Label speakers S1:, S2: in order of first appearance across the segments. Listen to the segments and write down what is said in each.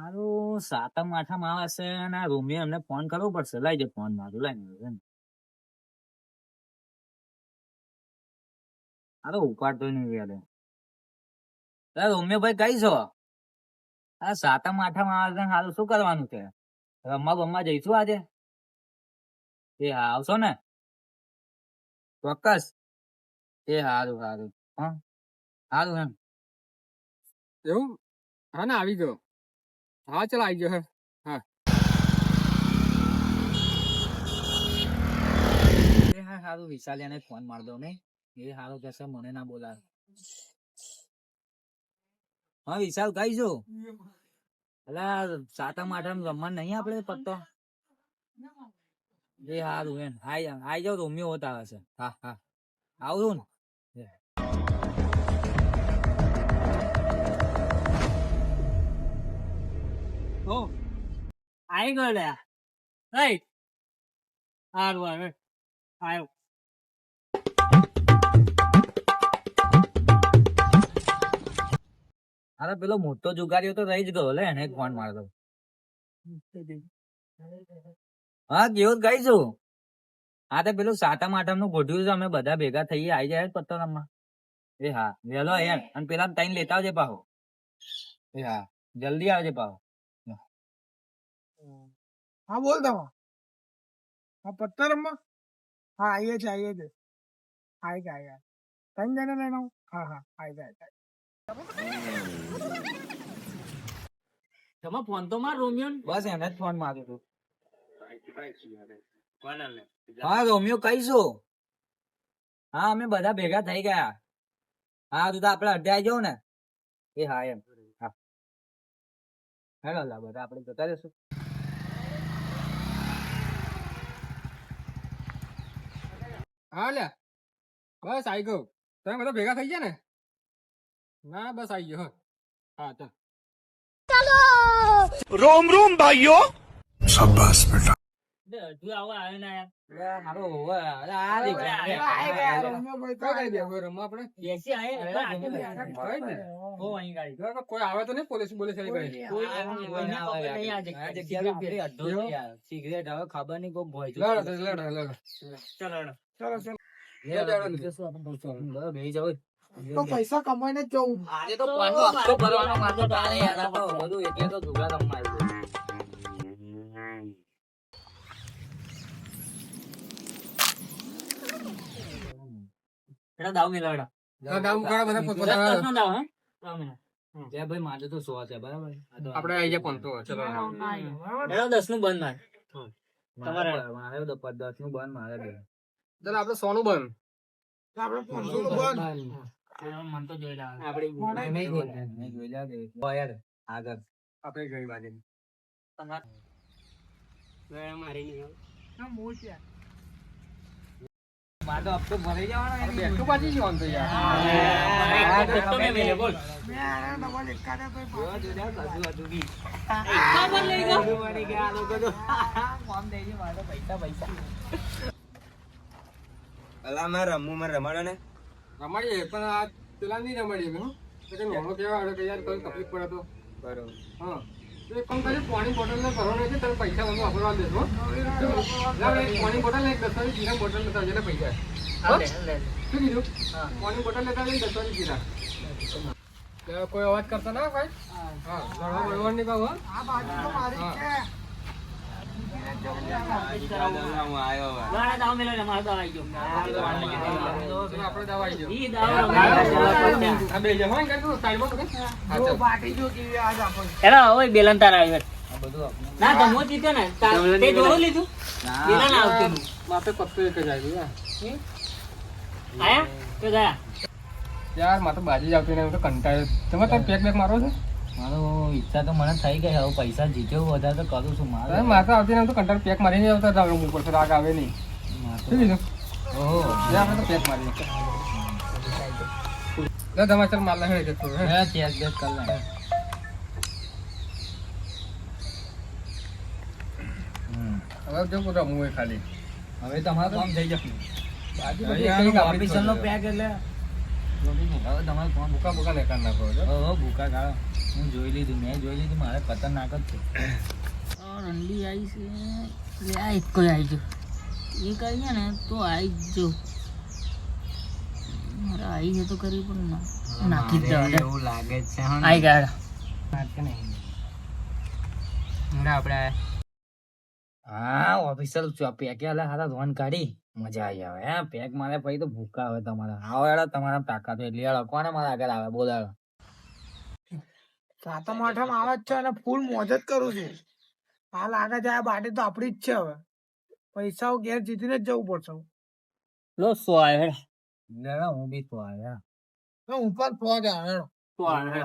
S1: મારું સાતમ આઠમ આવે છે અને આ રોમિયો એમને ફોન કરવો પડશે. લાઈ દે ફોન મારું, લાઈ. અરે ઉપાડતો નહીં યાર. રોમિયો ભાઈ કઈ છો? આ સાતમ આઠમ આવે છે, હાલ શું કરવાનું છે? રમવા બમવા જઈશું આજે? એ હા, આવશો ને? ચોક્કસ. એ હારું હારું. હા હારું એમ.
S2: એવું? હા ને, આવી ગયો. હા ચાલ, આવી ગયો. હા
S1: એ હા હારું, વિશાલિયાને ફોન માર દો ને. એ હારું કહેશે મને ના બોલાવે. હા વિશાલ કઈ છો? અલા સાતમ આઠમ રમવા નહીં આપડે પત્તો? એ હારું એમ. આઈ જાવ, રોમિયો હોત આવે છે. હા હા આવું ને. ઓ આઈ ગયો લે. રાઈટ. હારું હારું આવ્યો. અરે પેલો મોટો જુગારીઓ તો રહી જ ગયો લે, એને ફોન માર દો. હા કેવું ગઈ છું? હા તો પેલું સાતમ આઠમ નું ગોઠવ્યું છે, અમે બધા ભેગા થઈએ આવી જાય પત્તો રમવા. એ હા વેલો યાર, અને પેલા ટાઈમ લેતા આવજે પાહો. એ હા જલ્દી આવજે પાહો.
S2: હા બોલ દવા. હા પત્તરમાં. હા આવીએ છે આવી ગયા. ત્રણ જણા લઈને આવું. હા હા આવી જાય.
S1: તમે ફોન તો માર રોમિયો. બસ એને જ ફોન માર્યો હતો. હા રોમિયો કઈ છો? હા અમે બધા ભેગા થઈ ગયા. હા તું તો આપડે અડધે આવી જાવ ને. એ હા એમ. હા હેલો લા બધા આપડે જતા રહેશું.
S2: હા લે, બસ આવી ગયો. તમે બધા ભેગા થઈ ગયા ને? ના બસ આવી ગયો. હા ચાલ.
S3: रोम रोम भाइयों शाबाश बेटा
S1: અડધું આવો આવ્યો ને યાર. મારો હોવે. અરે આ
S2: રમવા આપણે
S1: બેસી આયે. ઓ અહીં ગાડી.
S2: કોઈ આવે તો નહીં, પોલીસ બોલીસ
S1: કોઈ નહીં આવે. આ જગ્યાએ આપણે અડધો જ યાર. સિગરેટ હવે ખબર નહીં કોઈ ભોય છે. ચલો બેસી જાવ.
S2: તો પૈસા કમાઈને જ જવું.
S1: આજે તો ફોનનો હપ્તો ભરવાનો મારતો તારે યાર. આ તો બધું એટલે તો જુગાર રમવા આવ્યો. એડા દાવ મિલાવડા.
S2: દાવ મુકાડા બધા પોતપોતાના.
S1: દસનો દાવ હે. દાવ મિલા. જે ભાઈ મારે તો 100 છે બરાબર.
S2: આપણે આવી ગયા 500. ચલો
S1: એડા 10 નું બંધ માર. તમારે મારે 10 નું બંધ મારે બે.
S2: ચાલ આપણે 100 નું બંધ. આપણે 500 નું બંધ.
S1: મન તો જોઈ લા. આપણે નહીં જોઈ લા દે. યાર આગળ
S2: આપણે ગઈ બાજુ.
S1: તમાર મે મારી નહીં.
S2: ના મોચ યાર.
S1: માર તો હપ્તો ભરાઈ જવાનો.
S2: બેઠું પાછી જવાનું તો યાર.
S1: તો મે મેલે બોલ.
S2: મે આના ડબલ એકાદે તો
S1: જોડા કશું હતું બી. ખબર લઈ ગયો. મારી ગયા આ લોકો તો ફોન દેજી મારો પૈસા.
S4: અલા માર રમાડો ને.
S2: રમાડીએ પણ આ પેલા નહીં રમાડીએ મેં. તો કે નોનો કેવા આવે કે યાર કોઈ તકલીફ પડે તો.
S4: બરોબર.
S2: હા તો એક કામ કરી, પાણી બોટલ ને ભરવાનો છે, તમે પૈસા મને વાપરવા દેજો. પાણી બોટલ ને 10 વાળી જીરા બોટલ લેતા આવજો ને પૈસા. શું કીધું? પાણી બોટલ લેતા આવજો 10 વાળી જીરા. કોઈ અવાજ કરતા ના ભાઈ. હા લડવા બળવા નહીં પાવ. આ બાજુ તો મારી છે.
S4: હું આવ્યો હવે.
S1: મારા દાવ મેલે મારો દાવ આવી ગયો.
S2: આપણે દવા આવી ગયો.
S1: ઈ દાવ
S2: આ બે જણ હોય કે સાઈડમાં તો હા ચાલ. બાટી જો કેવી આજ આપણને.
S1: એલા ઓય બેલન તાર આવ્યો. આ બધું ના તમો જીતો ને. તે જોડું લીધું. બેલન આવતું.
S2: માથે પત્તો એક જ આવ્યો યાર.
S1: આયા કે ગયા?
S2: યાર માથે બાજી જ આવતી નહીં, હું તો કંટાળ્યો. તમે તાર પેક મારો છે?
S1: મારો ઈચ્છા તો મને થઈ ગઈ. હવે પૈસા જીત્યો વધારે તો કરું છું મારે.
S2: માથે આવતી નહીં, તો કંટાળ પેક મારી નહીં આવતા. રાગ ઉપર છે, રાગ આવે નહીં. શું કીધું?
S1: ઓહો
S2: આપણે તો પેક મારી. તમારે ચાલ માલ લખે જતો હે.
S1: ચેક બેક કર લે.
S2: હવે જો પૂરા મુએ ખાલી.
S1: હવે તમારું કામ થઈ જશે.
S2: બાજી બધી
S1: ઓફિસરનો પેક એટલે હવે તમારે ફોન
S2: ભૂકા ભૂકા લેકાર નાખો છો.
S1: ઓહો ભૂકા ગાળો હું જોઈ લીધું મેં જોઈ લીધું મારે ખતરનાક જ છે
S5: રંડી આવી છે લે આ એક કોઈ આવી ગયો એ કરીએ ને તો આવી જ જો મારે આવી છે તો કરવી પણ ના નાખી જ દેવા દે.
S1: એવું લાગે જ છે
S5: આવી ગયા
S1: આપણે હા ઓફિસર પેક હારા ધોન કાઢી મજા આવી આવે હે પેક મારે પછી તો ભૂકા આવે તમારા આવો હેડો તમારા તાકાત એટલી હેડો કોને મારા આગળ આવે બોલાડો
S6: સાતમ આઠમ આવે જ છે અને ફૂલ મોજ જ કરું છું. હાલ આગળ જાય બાટી તો આપડી જ છે. હવે પૈસાઓ ઘેર જીતીને જ જવું પડશે.
S5: લો સો આવે
S1: લેડો હું બી તો આવ્યા
S6: તો ઉપર ફોજ આવે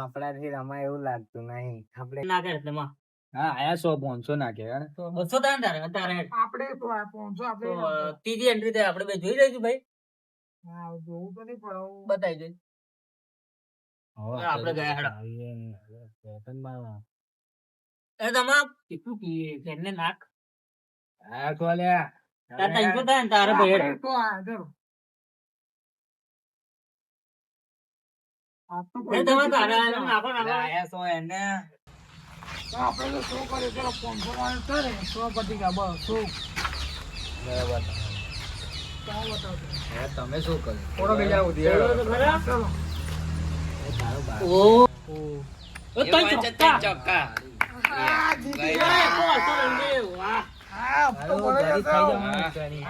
S1: આપડાથી રમાય એવું લાગતું નહીં આપણે
S5: ના કરે તેમાં
S1: હા આયા 100-500 નાખે યાર
S5: તો 200 તારે તારે
S6: આપણે 500 આપણે
S5: ત્રીજી એન્ટ્રી થાય આપણે બે જોઈ રહીશું ભાઈ
S6: હા, જોવું તો નહીં પડે હવે.
S5: બતાવી દઈ આપણે ગયા હેડો. એ તમા કેટલું પીએ એને નાખ
S1: હા કોલ્યા
S5: તાર 300 થાય ને તારે ભાઈ હેડ.
S6: તો આ ચલો. આ તો
S5: એ તમારે તારે આને નાખો નાખો
S1: આયા 100 એને
S6: તો આપણે તો શું કરીએ? ચલો 500 વાળું કરે 100 પતી ગયા બસ. શું
S1: બરાબર
S6: કામ બતાવજો.
S1: હવે તમે શું કર્યું
S2: થોડો બીજા ઉધી
S5: ચલો તો ખરા.
S6: ચલો
S1: તારું બાર
S5: ઓ ઓ તઈ ચોક્કા
S6: આ જીતી
S5: એ
S6: ગયા.
S5: કો તો રંગે વાહ
S6: હા, अब तो
S1: તારું
S6: બરાબર
S1: ઘરે
S6: હતા.
S1: થઈ જવાનું નિશાની.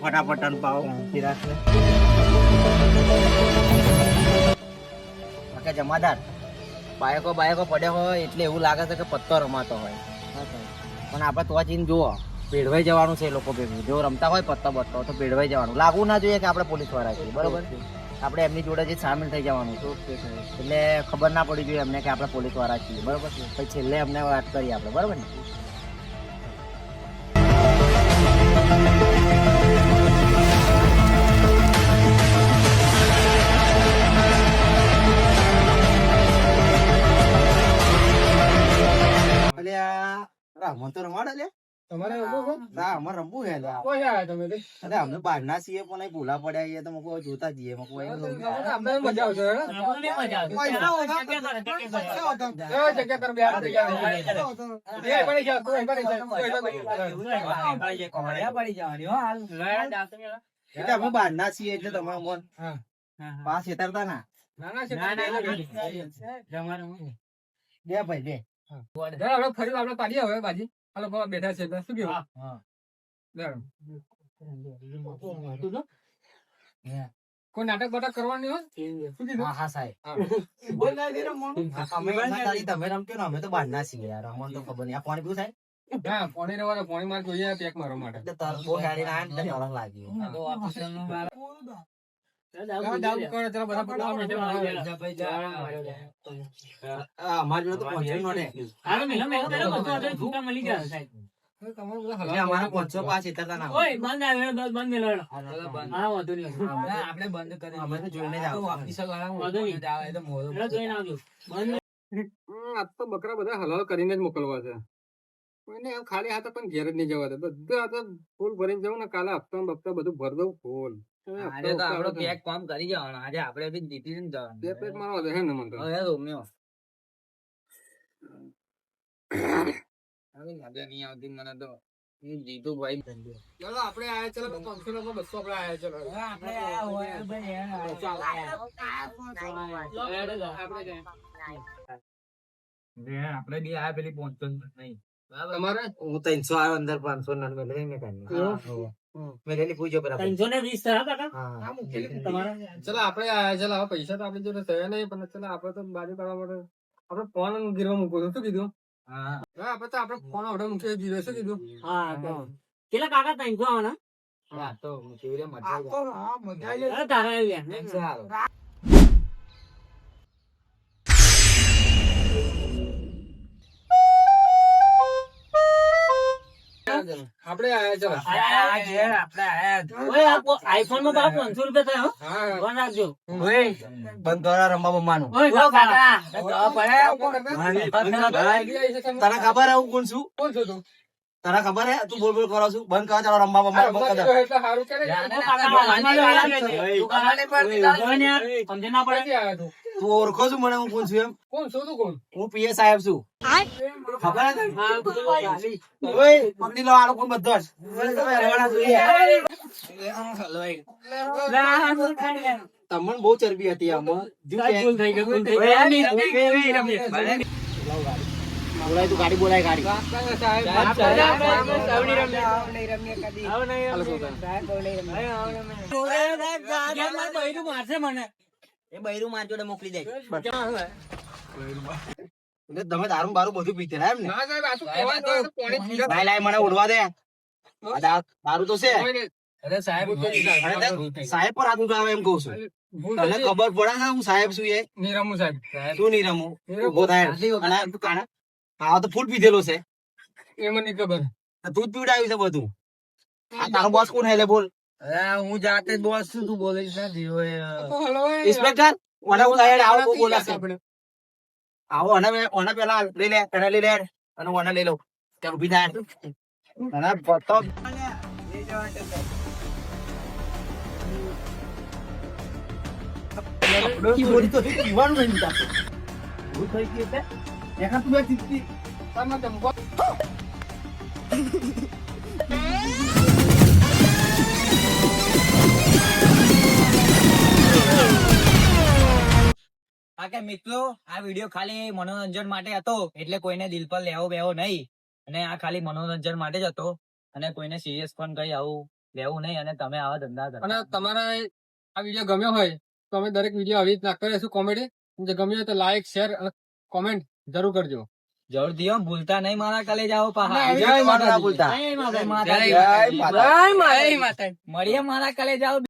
S1: ફટાફટ પાવ રાખે જમાદાર બાયકો પડ્યો હોય એટલે એવું લાગે છે કે પત્તો રમાતો હોય પણ આપણે તો જઈને જુઓ ભેળવાઈ જવાનું છે એ લોકો ભેગું જો રમતા હોય પત્તો બત્તો તો ભેળવાઈ જવાનું લાગવું ના જોઈએ કે આપણે પોલીસ વાળા છીએ બરોબર આપણે એમની જોડે જ સામેલ થઈ જવાનું છે એટલે ખબર ના પડી જોઈએ એમને કે આપણે પોલીસ વાળા છીએ બરોબર પછી છેલ્લે અમને વાત કરીએ આપણે બરોબર ને રમણ તો રમાડે લે
S2: તમારે એવું કહો?
S1: ના અમારે રમવું છે લે.
S2: કોઈ આયા તમે તે?
S1: અરે અમને બહારના છીએ પણ અહીં ભૂલા પડ્યા છીએ તો મૂકો જોતા જઈએ મૂકો
S2: આપણે મજા આવશે હે?
S5: આપણને મજા આવે
S6: પૈસા
S5: જગ્યા
S6: હોતા
S5: કરે, જગ્યા કરે.
S6: પૈસા હોતા.
S2: એ જગ્યા કર બે હાથ જગ્યા કર. એ પડી જા, તું અહીં પડી જા, તું અહીં પડી જા.
S1: એટલે અમે બહારના છીએ એટલે તમારે મન
S2: હા.
S1: પાસ છેતરતા ના
S2: નાના છે.
S1: બે ભાઈ બે
S2: ચાલો, આપણે ફરી આપણે પાડીએ હવે બાજી. હાલો બાબા બેઠા છે એટલે શું કેવું? ચાલો. કોઈ નાટક બાટક કરવાની હોય? શું કીધું?
S1: હા હા સાહેબ
S2: હા.
S1: અમે તમે રમતો ને અમે તો બહારના છીએ યાર અમને તો ખબર નહીં આ પાણી પીવું સાહેબ
S2: હા, પોણી રહેવાનો, પોણી માર જોઈએ પેક મારવા માટે.
S1: એટલે તરબો ગાડી ના આવે ને તરસ લાગી
S2: હા, દાવ કરો, ચાલો બધા પકડવા માંડે.
S1: અમારી જોડે તો પહોંચ્યું નોટે
S5: હાલો મેલો મેલો મેલો બધું આપણે ભૂકા મળી જાય સાહેબ.
S2: હવે તમારે બધા
S1: એટલે
S2: હલાવો.
S1: અમારા 500 પાસ છેતરતા ના
S5: ઓય બંધ આવે બંધ મેલો હેડો. હા વાંધો નહીં
S1: આપણે બંધ કરી અમે તો જોઈને જ આવતા
S5: વાંધો નહીં હેડો જોઈને આવજો બંધ
S2: આજ તો બકરા બધા હલાલ કરીને જ મોકલવા છે. કોઈને એમ ખાલી હાથે પણ ઘેર જ નહીં જવા દે. બધું આ તો ફૂલ ભરીને જવું ને કાલે હપ્તા બપ્તા બધું ભર દઉં ફૂલ.
S1: આજે તો આપણો પેક કામ કરી જવાનો આજે આપણે બી જીતી ને જવાનું
S2: બે પેક મારવા દે હે ને મને તો.
S1: હવે રોમ્યો હવે મજા નહીં આવતી મને તો હું જીતું ભાઈ
S2: ચાલો આપણે આયા, ચાલો 500 લોકો 200 આપણે
S1: આપણે બી આ પેલી પહોંચતો નહીં
S2: તમારે
S1: હું 300 આવ્યો અંદર 500 ના મેલે મેં કાઢી મેલેલી પૂછજો બરાબર
S5: 320 થયા કાકા
S1: હા
S5: તમારા
S2: ચાલો આપણે આયા, ચાલો હવે પૈસા તો આપણી જોડે થયા નહીં પણ ચાલો આપણે તો બાજુ કાઢવા માટે આપણે ફોન ગીરવા મૂકવું હતું. શું કીધું?
S1: હા
S2: હા, આપણે તો આપણે ફોન ઓર્ડર મૂકી દીધો. શું કીધું?
S5: હા કેટલા કાકા 300 આવવાના
S1: હા તો કેવી રીતે મજા
S6: આ તો હા, મજા આવી
S5: અરે તારા આવી ગયા
S1: આવે
S2: આપણે આયા ચાલો.
S1: આ ઘેર આપણે આયા જ.
S5: ઓય આઈફોન માં બાપ 500 રૂપિયા થયો
S2: હા.
S5: ફોન રાખજો
S1: ઓય, બંધ કરો રમવા બમવાનું.
S5: ઓય
S1: જો કાકા,
S2: આઈડિયા આવી છે તમને?
S7: તને ખબર હે હું કોણ છું?
S2: કોણ છો તું?
S7: તને ખબર હે તું બોલ બોલ કરો છું? બંધ કરો ચાલો રમવા
S2: આ
S7: બમવા
S2: રમવા
S7: બંધ
S2: દીધો એટલે સારું કરે છે.
S5: સમજે ના પડે
S2: ક્યાંથી આયા તું?
S7: તું ઓળખો છું મને હું કોણ છું એમ?
S2: કોણ છો તું કોણ?
S7: હું પીએ સાહેબ છું. ખબર હે તને? ઓય પકડી લો આ લોકો બધો જ. તમે રહેવાના જોઈએ. તમને બહુ ચરબી હતી આમાં. બોલાય તું ગાડી બોલાય ગાડી.
S5: મારશે મને
S1: એ બૈરું માર જોડે મોકલી દે.
S7: એટલે તમે દારૂ બારું બધું પીતેલા એમ ને?
S2: ના સાહેબ, આ શું કહેવાનું? આ તો પોણી પીધા.
S7: લાય લાય મને ઉડવા દે. આ દારૂ તો છે.
S1: અરે સાહેબ,
S7: અને સાહેબ પર હાથ ઉઠાવે એમ કઉ છું. તને ખબર પડે ને હું સાહેબ છું એ?
S2: નિરમુ સાહેબ.
S7: તું નહીં રમું. ઉભો થાય. અને તું કાના? હા તો ફૂલ પીધેલો છે.
S2: એ મને નહીં ખબર.
S7: તો તું જ પીવડાવ્યું છે બધું. આ તારો બોસ કોણ હે લે બોલ?
S1: અરે હું જાતે જ બોસ છું, તું બોલીશ નથી.
S2: તો હલવાય.
S7: ઇન્સ્પેક્ટર ઓને હું લાય આવો બહુ બોલાશે.
S2: આપણે.
S7: આવો ઓને પેલા લઈ લે તને લઈ લે અને ઓને લઈ લો ત્યાં ઉભી થાય અને બતો પીવાનું નહીં બીજા ભૂલ થઈ ગઈ એટલે એકા તું જીતતી
S2: તમે ધમકો.
S1: હા કે મિત્રો, આ વિડીયો ખાલી મનોરંજન માટે હતો, એટલે કોઈને દિલ પર લેવો બેવો નહીં. અને આ ખાલી મનોરંજન માટે જ હતો, અને કોઈને સિરિયસ પણ કઈ આવું લેવું નહીં. અને તમે આવા ધંધા
S2: અને
S1: કરો.
S2: તમારા આ વિડીયો ગમ્યો હોય તો અમે દરેક વિડીયો આવી રીતના કરીશું કોમેડી. જો ગમ્યો હોય તો લાઈક શેર અને કોમેન્ટ જરૂર કરજો.
S1: જરૂર દિયો, ભૂલતા નહીં મારા કલેજાઓ પાહા.
S7: જય માતા ભૂલતા
S1: જય માતાજી.
S7: જય માતા
S1: મળીએ મારા કલેજાઓ.